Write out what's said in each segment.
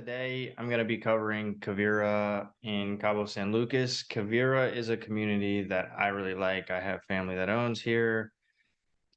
Today, I'm going to be covering Quivira in Cabo San Lucas. Quivira is a community that I really like. I have family that owns here,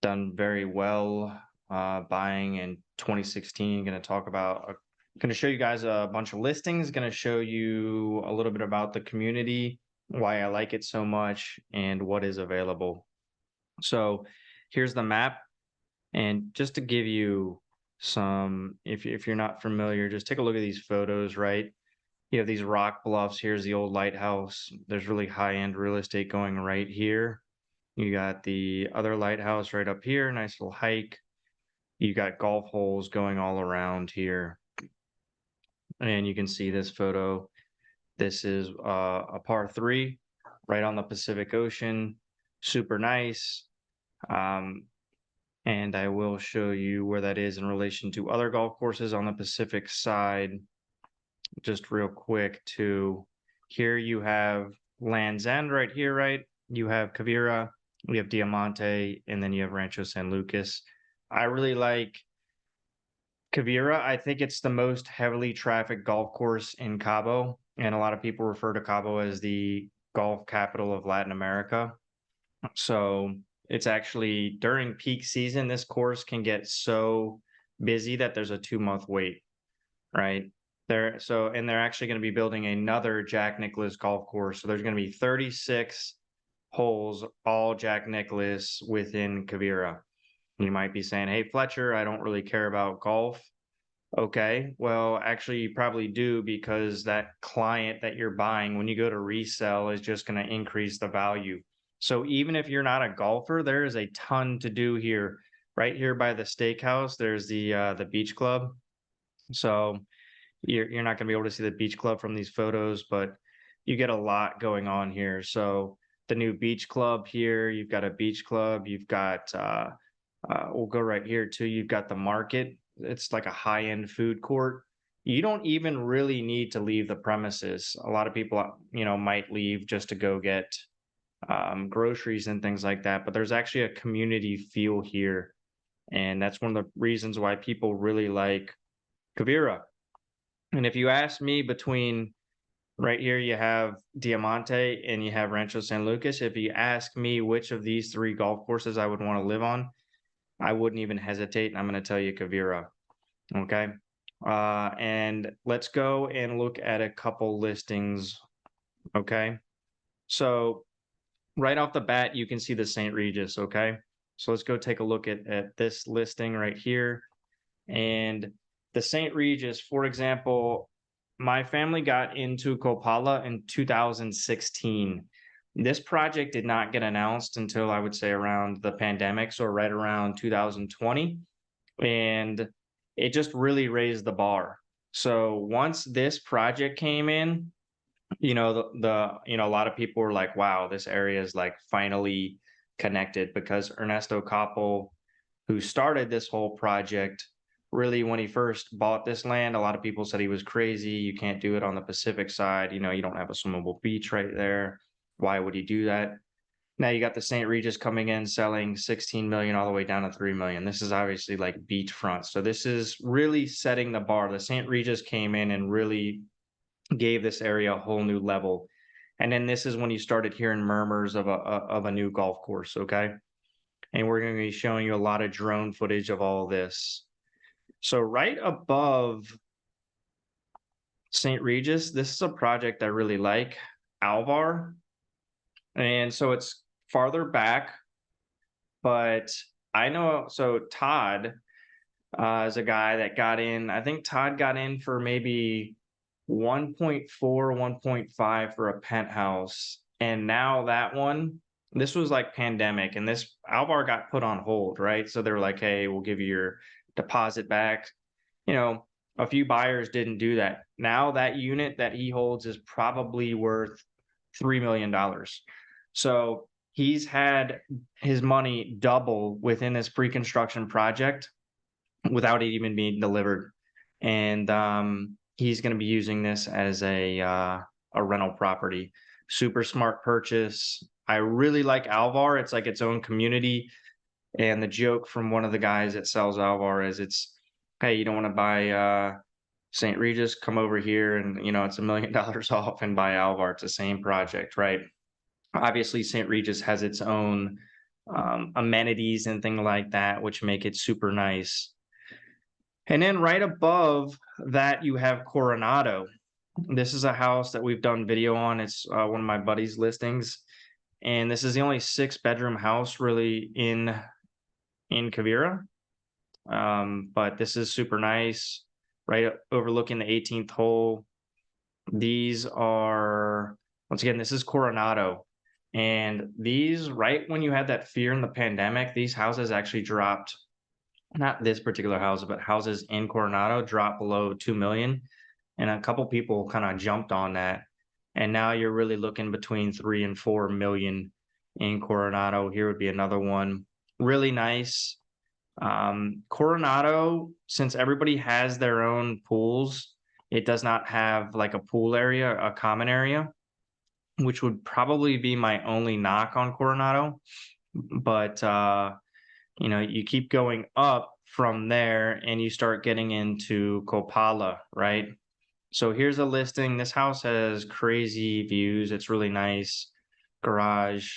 done very well buying in 2016. Going to show you guys a bunch of listings, going to show you a little bit about the community, why I like it so much, and what is available. So here's the map. And just to give you some, if you're not familiar, just take a look at these photos, right? You have these rock bluffs. Here's the old lighthouse. There's really high-end real estate going right here. You got the other lighthouse right up here, nice little hike. You got golf holes going all around here. And you can see this photo. This is a par 3 right on the Pacific Ocean. Super nice. And I will show you where that is in relation to other golf courses on the Pacific side. Just real quick too. Here you have Land's End right here, right? You have Quivira, you have Diamante, and then you have Rancho San Lucas. I really like Quivira. I think it's the most heavily trafficked golf course in Cabo, and a lot of people refer to Cabo as the golf capital of Latin America. So it's actually during peak season, this course can get so busy that there's a 2-month wait, right? And they're actually going to be building another Jack Nicklaus golf course. So there's going to be 36 holes, all Jack Nicklaus within Quivira. You might be saying, hey, Fletcher, I don't really care about golf. Okay, well, actually, you probably do, because that client that you're buying, when you go to resell, is just going to increase the value. So even if you're not a golfer, there is a ton to do here. Right here by the steakhouse, there's the beach club. So you're not going to be able to see the beach club from these photos, but you get a lot going on here. So the new beach club here, you've got a beach club, you've got we'll go right here too. You've got the market. It's like a high-end food court. You don't even really need to leave the premises. A lot of people, might leave just to go get groceries and things like that. But there's actually a community feel here, and that's one of the reasons why people really like Quivira. And if you ask me, between right here, you have Diamante and you have Rancho San Lucas. If you ask me which of these 3 golf courses I would want to live on, I wouldn't even hesitate. I'm going to tell you Quivira. Okay. And let's go and look at a couple listings. Okay. So right off the bat, you can see the St. Regis. Okay. So let's go take a look at this listing right here. And the St. Regis, for example, my family got into Copala in 2016. This project did not get announced until, I would say, around the pandemic, so right around 2020. And it just really raised the bar. So once this project came in, a lot of people were like, wow, this area is like finally connected, because Ernesto Coppel, who started this whole project, really, when he first bought this land, a lot of people said he was crazy. You can't do it on the Pacific side. You don't have a swimmable beach right there. Why would he do that? Now you got the St. Regis coming in, selling 16 million all the way down to 3 million. This is obviously like beachfront. So this is really setting the bar. The St. Regis came in and really gave this area a whole new level. And then this is when you started hearing murmurs of a new golf course, okay? And we're going to be showing you a lot of drone footage of all of this. So right above St. Regis, this is a project I really like, Alvar. And so it's farther back, but I know, so Todd is a guy that got in. I think Todd got in for maybe 1.4, 1.5 for a penthouse. And now that one, this was like pandemic, and this Alvar got put on hold, right? So they're like, hey, we'll give you your deposit back. A few buyers didn't do that. Now that unit that he holds is probably worth $3 million. So he's had his money double within this pre-construction project without it even being delivered. And he's going to be using this as a rental property. Super smart purchase. I really like Alvar. It's like its own community. And the joke from one of the guys that sells Alvar is, hey, you don't want to buy St. Regis, come over here and, it's $1 million off and buy Alvar. It's the same project, right? Obviously, St. Regis has its own amenities and things like that, which make it super nice. And then right above that, you have Coronado. This is a house that we've done video on. It's one of my buddy's listings. And this is the only 6-bedroom house really in Quivira. But this is super nice, right overlooking the 18th hole. These are, once again, this is Coronado. And these, right when you had that fear in the pandemic, these houses actually dropped, not this particular house, but houses in Coronado dropped below 2 million. And a couple people kind of jumped on that. And now you're really looking between 3 and 4 million in Coronado. Here would be another one. Really nice. Coronado, since everybody has their own pools, it does not have like a pool area, a common area, which would probably be my only knock on Coronado. But you keep going up from there and you start getting into Copala, right? So here's a listing. This house has crazy views. It's really nice. Garage.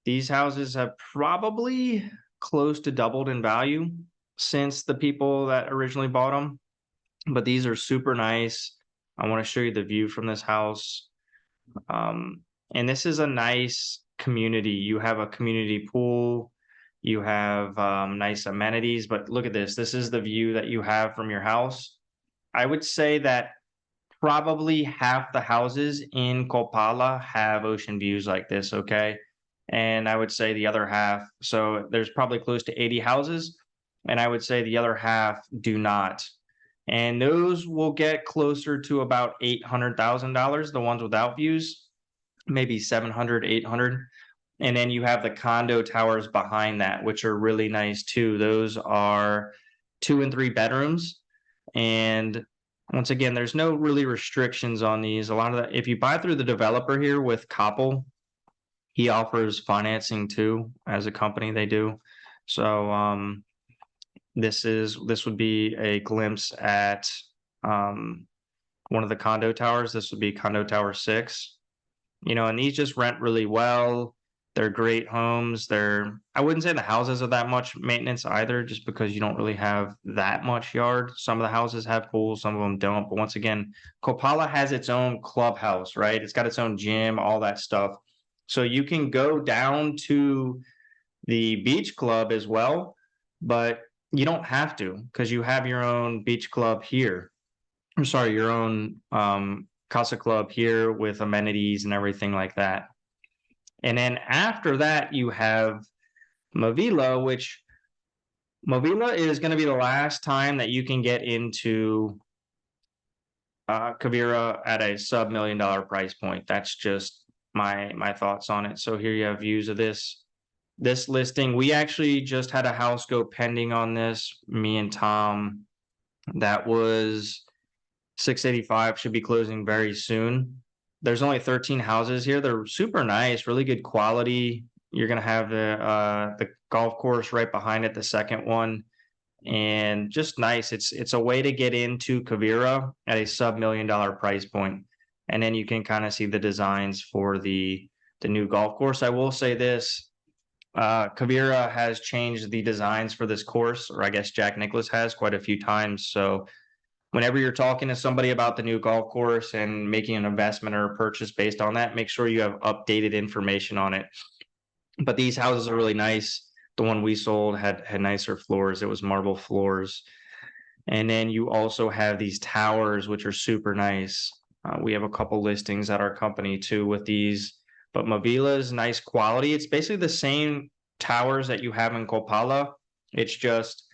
These houses have probably close to doubled in value since the people that originally bought them. But these are super nice. I want to show you the view from this house. And this is a nice community. You have a community pool. You have nice amenities. But look at this. This is the view that you have from your house. I would say that probably half the houses in Copala have ocean views like this, okay? And I would say the other half, so there's probably close to 80 houses, and I would say the other half do not. And those will get closer to about $800,000, the ones without views, maybe 700, 800. And then you have the condo towers behind that, which are really nice too. Those are 2 and 3 bedrooms. And once again, there's no really restrictions on these. A lot of that, if you buy through the developer here with Koppel, he offers financing too, as a company they do. So this would be a glimpse at one of the condo towers. This would be condo tower 6. And these just rent really well. They're great homes. I wouldn't say the houses are that much maintenance either, just because you don't really have that much yard. Some of the houses have pools, some of them don't. But once again, Copala has its own clubhouse, right? It's got its own gym, all that stuff. So you can go down to the beach club as well, but you don't have to, because you have your own beach club here. I'm sorry, your own Casa Club here with amenities and everything like that. And then after that, you have Mavila, which Mavila is going to be the last time that you can get into Quivira at a sub $1 million price point. That's just my thoughts on it. So here you have views of this listing. We actually just had a house go pending on this, me and Tom. That was 685, should be closing very soon. There's only 13 houses here. They're super nice, really good quality. You're gonna have the golf course right behind it, the second one, and just nice. It's a way to get into Quivira at a sub $1 million price point, and then you can kind of see the designs for the new golf course. I will say this: Quivira has changed the designs for this course, or I guess Jack Nicklaus has quite a few times. So whenever you're talking to somebody about the new golf course and making an investment or a purchase based on that, make sure you have updated information on it. But these houses are really nice. The one we sold had nicer floors. It was marble floors. And then you also have these towers, which are super nice. We have a couple listings at our company too with these. But Mavila's nice quality. It's basically the same towers that you have in Copala. It's just,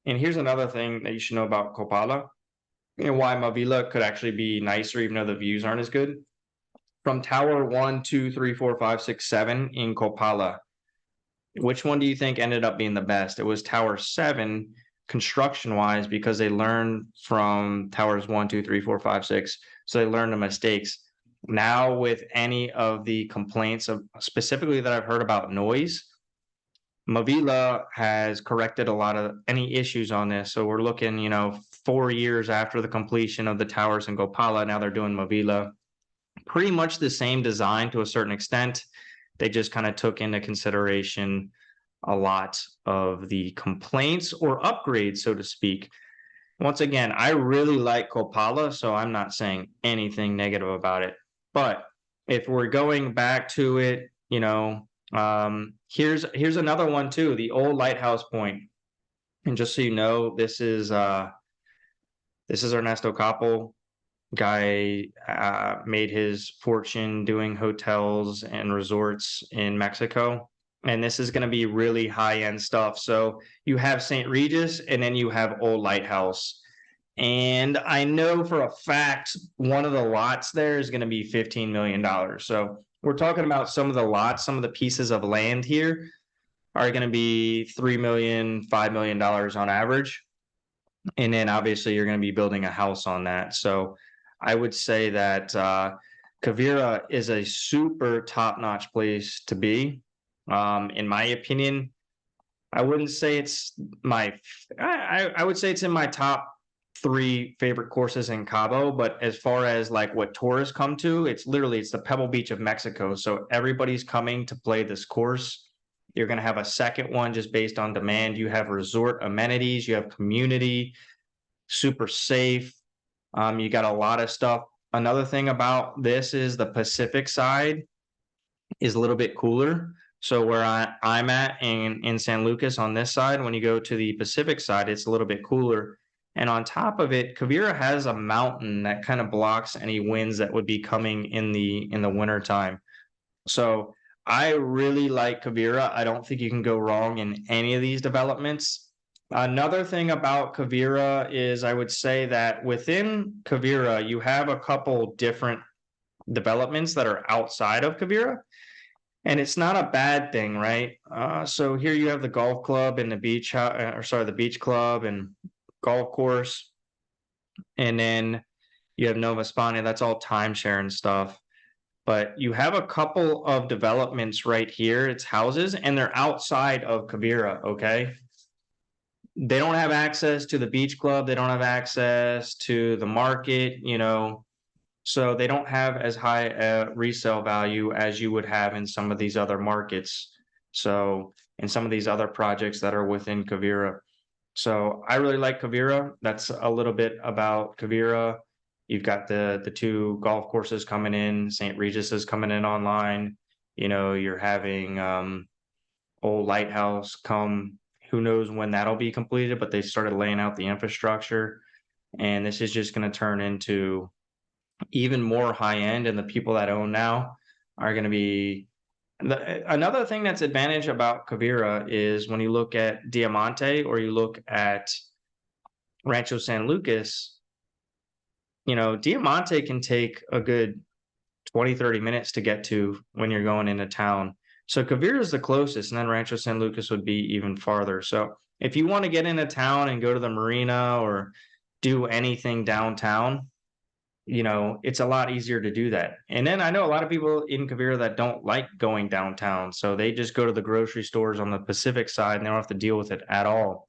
and here's another thing that you should know about Copala, why Mavila could actually be nicer, even though the views aren't as good. From tower 1, 2, 3, 4, 5, 6, 7 in Copala, which one do you think ended up being the best? It was tower 7 construction wise, because they learned from towers 1, 2, 3, 4, 5, 6. So they learned the mistakes. Now with any of the complaints of specifically that I've heard about noise, Mavila has corrected a lot of any issues on this. So we're looking, 4 years after the completion of the towers in Gopala. Now they're doing Mavila. Pretty much the same design to a certain extent. They just kind of took into consideration a lot of the complaints or upgrades, so to speak. Once again, I really like Copala, so I'm not saying anything negative about it. But if we're going back to it, here's another one too, the old lighthouse point. And just so you know, this is Ernesto Capel. Guy made his fortune doing hotels and resorts in Mexico. And this is going to be really high end stuff. So you have St. Regis and then you have Old Lighthouse. And I know for a fact one of the lots there is going to be $15 million. So we're talking about some of the lots, some of the pieces of land here are going to be $3 million, $5 million on average. And then obviously you're going to be building a house on that. So I would say that Quivira is a super top-notch place to be. In my opinion, I wouldn't say it's I would say it's in my top 3 favorite courses in Cabo, but as far as like what tourists come to, it's the Pebble Beach of Mexico. So everybody's coming to play this course. You're going to have a second one just based on demand. You have resort amenities, you have community, super safe. You got a lot of stuff. Another thing about this is the Pacific side is a little bit cooler. So where I'm at in San Lucas on this side, when you go to the Pacific side, it's a little bit cooler. And on top of it, Quivira has a mountain that kind of blocks any winds that would be coming in the winter time. So I really like Quivira. I don't think you can go wrong in any of these developments. Another thing about Quivira is I would say that within Quivira, you have a couple different developments that are outside of Quivira. And it's not a bad thing, right? So here you have the golf club and the the beach club and golf course. And then you have Nova Spania, that's all timeshare and stuff. But you have a couple of developments right here. It's houses and they're outside of Quivira, okay? They don't have access to the beach club. They don't have access to the market, so they don't have as high a resale value as you would have in some of these other markets. So in some of these other projects that are within Quivira. So I really like Quivira. That's a little bit about Quivira. You've got the 2 golf courses coming in. St. Regis is coming in online. You're having Old Lighthouse come. Who knows when that'll be completed, but they started laying out the infrastructure. And this is just going to turn into even more high end. And the people that own now are going to be another thing that's advantage about Quivira is when you look at Diamante or you look at Rancho San Lucas, Diamante can take a good 20-30 minutes to get to when you're going into town. So Quivira is the closest, and then Rancho San Lucas would be even farther. So if you want to get into town and go to the marina or do anything downtown, it's a lot easier to do that. And then I know a lot of people in Quivira that don't like going downtown. So they just go to the grocery stores on the Pacific side and they don't have to deal with it at all.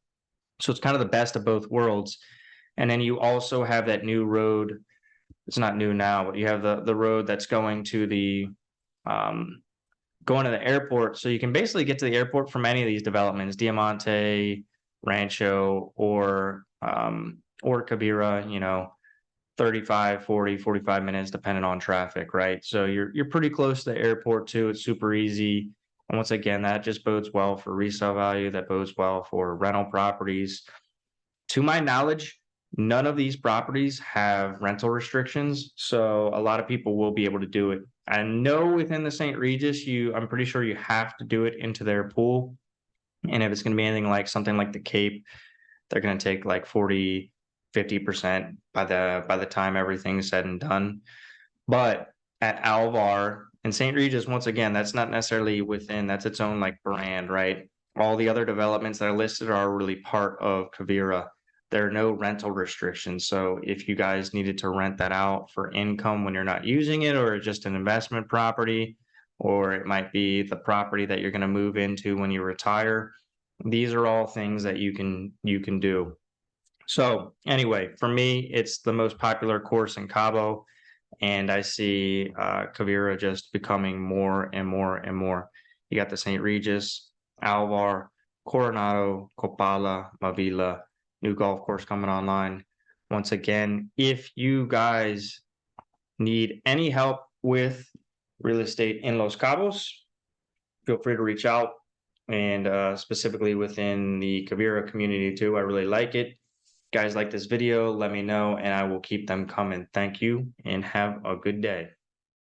So it's kind of the best of both worlds. And then you also have that new road. It's not new now, but you have the road that's going to the airport. So you can basically get to the airport from any of these developments, Diamante, Rancho, or Quivira, 35, 40, 45 minutes, depending on traffic, right? So you're pretty close to the airport too. It's super easy. And once again, that just bodes well for resale value. That bodes well for rental properties. To my knowledge, none of these properties have rental restrictions. So a lot of people will be able to do it. I know within the St. Regis, I'm pretty sure you have to do it into their pool. And if it's going to be anything like something like the Cape, they're going to take like 40, 50% by the time everything's said and done. But at Alvar and St. Regis, once again, that's not necessarily that's its own like brand, right? All the other developments that are listed are really part of Quivira. There are no rental restrictions. So if you guys needed to rent that out for income when you're not using it or just an investment property, or it might be the property that you're going to move into when you retire. These are all things that you can do. So anyway, for me, it's the most popular course in Cabo, and I see Quivira just becoming more and more and more. You got the St. Regis, Alvar, Coronado, Copala, Mavila, new golf course coming online. Once again, if you guys need any help with real estate in Los Cabos, feel free to reach out, and specifically within the Quivira community too. I really like it. Guys like this video, let me know and I will keep them coming. Thank you and have a good day.